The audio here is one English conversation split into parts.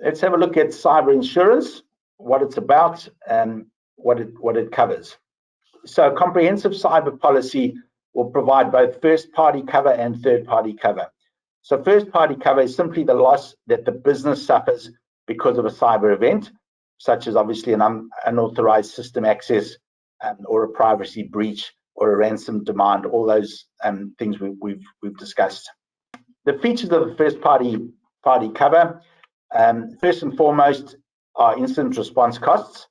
Let's have a look at cyber insurance, what it's about, and what it covers. So a comprehensive cyber policy will provide both first-party cover and third-party cover. So first-party cover is simply the loss that the business suffers because of a cyber event, such as obviously an unauthorized system access or a privacy breach or a ransom demand, all those things we've discussed. The features of the first-party cover, first and foremost, are incident response costs.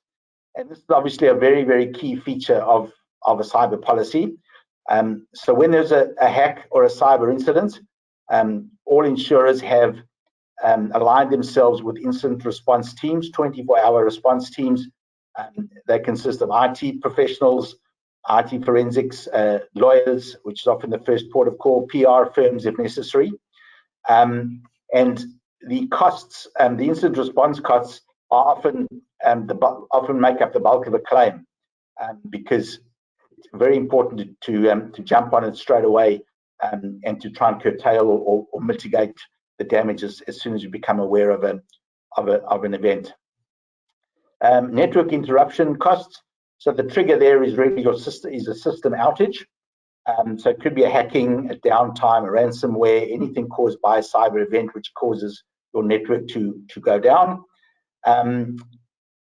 And this is obviously a very, very key feature of a cyber policy. So when there's a hack or a cyber incident, all insurers have aligned themselves with incident response teams, 24-hour response teams. They consist of IT professionals, IT forensics, lawyers, which is often the first port of call, PR firms if necessary. And the costs, the incident response costs, are often make up the bulk of a claim, because it's very important to jump on it straight away and to try and curtail or mitigate the damages as soon as you become aware of an event. Network interruption costs. So the trigger there is really a system outage. So it could be a hacking, a downtime, a ransomware, anything caused by a cyber event which causes your network to go down.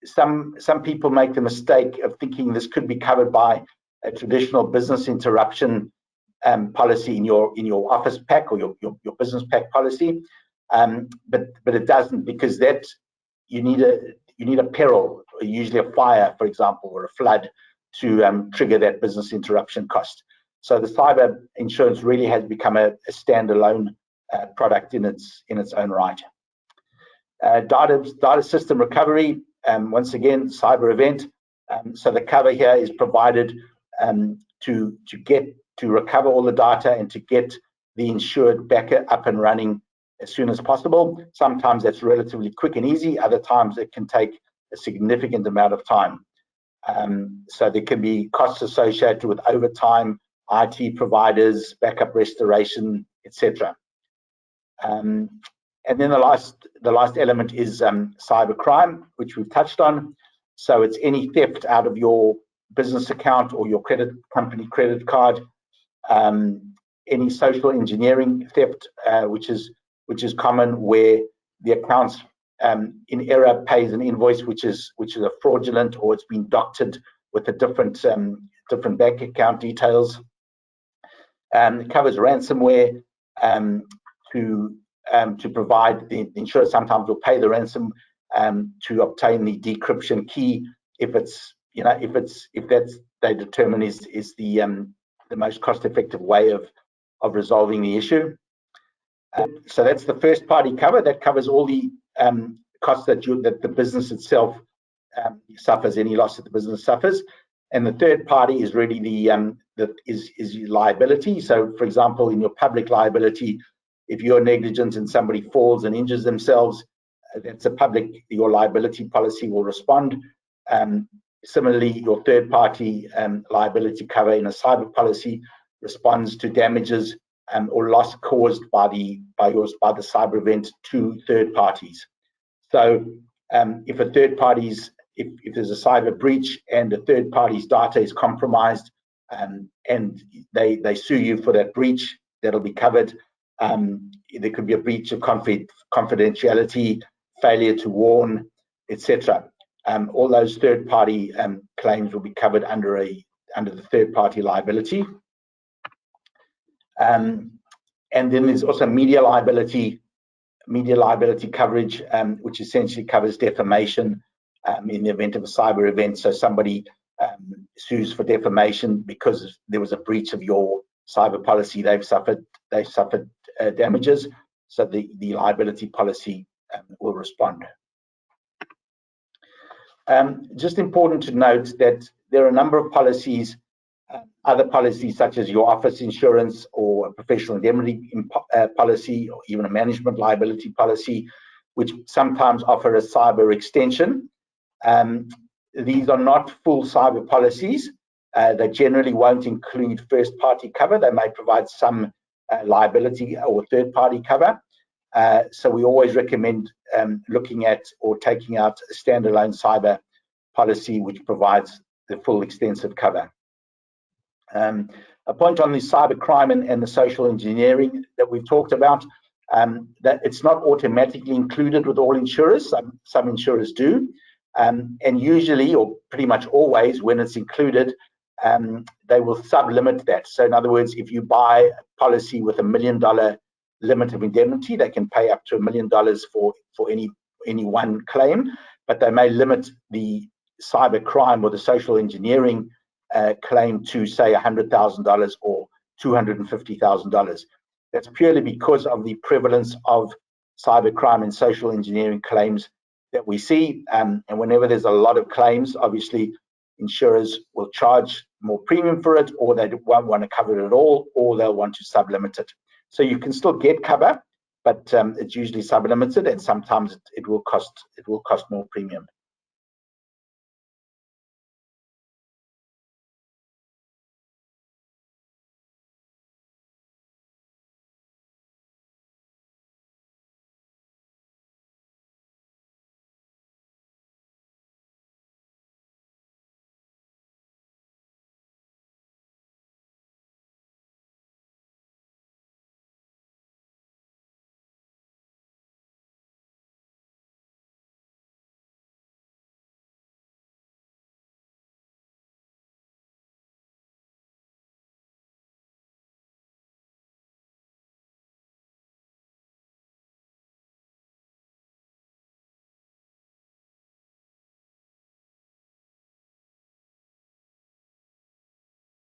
Some people make the mistake of thinking this could be covered by a traditional business interruption policy in your office pack or your business pack policy, but it doesn't, because that you need a peril, usually a fire, for example, or a flood, to trigger that business interruption cost. So the cyber insurance really has become a standalone product in its own right. Data system recovery, once again, cyber event. So the cover here is provided to recover all the data and to get the insured back up and running as soon as possible. Sometimes that's relatively quick and easy. Other times it can take a significant amount of time. So there can be costs associated with overtime, IT providers, backup restoration, etc. And then the last element is cyber crime, which we've touched on. So it's any theft out of your business account or your company credit card, any social engineering theft, which is common, where the accounts in error pays an invoice which is a fraudulent, or it's been doctored with a different bank account details. It covers ransomware to provide the insurer sometimes will pay the ransom to obtain the decryption key if that's they determine is the most cost-effective way of resolving the issue. So that's the first party cover. That covers all the costs that the business itself suffers, any loss that the business suffers. And the third party is really is liability. So, for example, in your public liability, if you're negligent and somebody falls and injures themselves, that's your liability policy will respond. Similarly, your third party liability cover in a cyber policy responds to damages or loss caused by the cyber event to third parties. So if there's a cyber breach and a third party's data is compromised, and they sue you for that breach, that'll be covered. There could be a breach of confidentiality, failure to warn, etc. All those third party claims will be covered under the third party liability. And then there's also media liability coverage, which essentially covers defamation in the event of a cyber event. So somebody sues for defamation because there was a breach of your cyber policy. They've suffered damages. So the liability policy will respond. Just important to note that there are a number of policies, other policies such as your office insurance or a professional indemnity policy, or even a management liability policy, which sometimes offer a cyber extension. These are not full cyber policies. They generally won't include first party cover. They may provide some liability or third party cover. So we always recommend looking at or taking out a standalone cyber policy which provides the full extensive cover. A point on the cyber crime and the social engineering that we've talked about, that it's not automatically included with all insurers. Some insurers do, and usually, or pretty much always, when it's included, they will sub-limit that. So in other words, if you buy a policy with $1 million limit of indemnity, they can pay up to $1 million for any one claim, but they may limit the cyber crime or the social engineering claim to, say, $100,000 or $250,000. That's purely because of the prevalence of cyber crime and social engineering claims that we see. And whenever there's a lot of claims, obviously insurers will charge more premium for it, or they won't want to cover it at all, or they'll want to sub-limit it. So you can still get cover, but it's usually sub-limited, and sometimes it will cost more premium.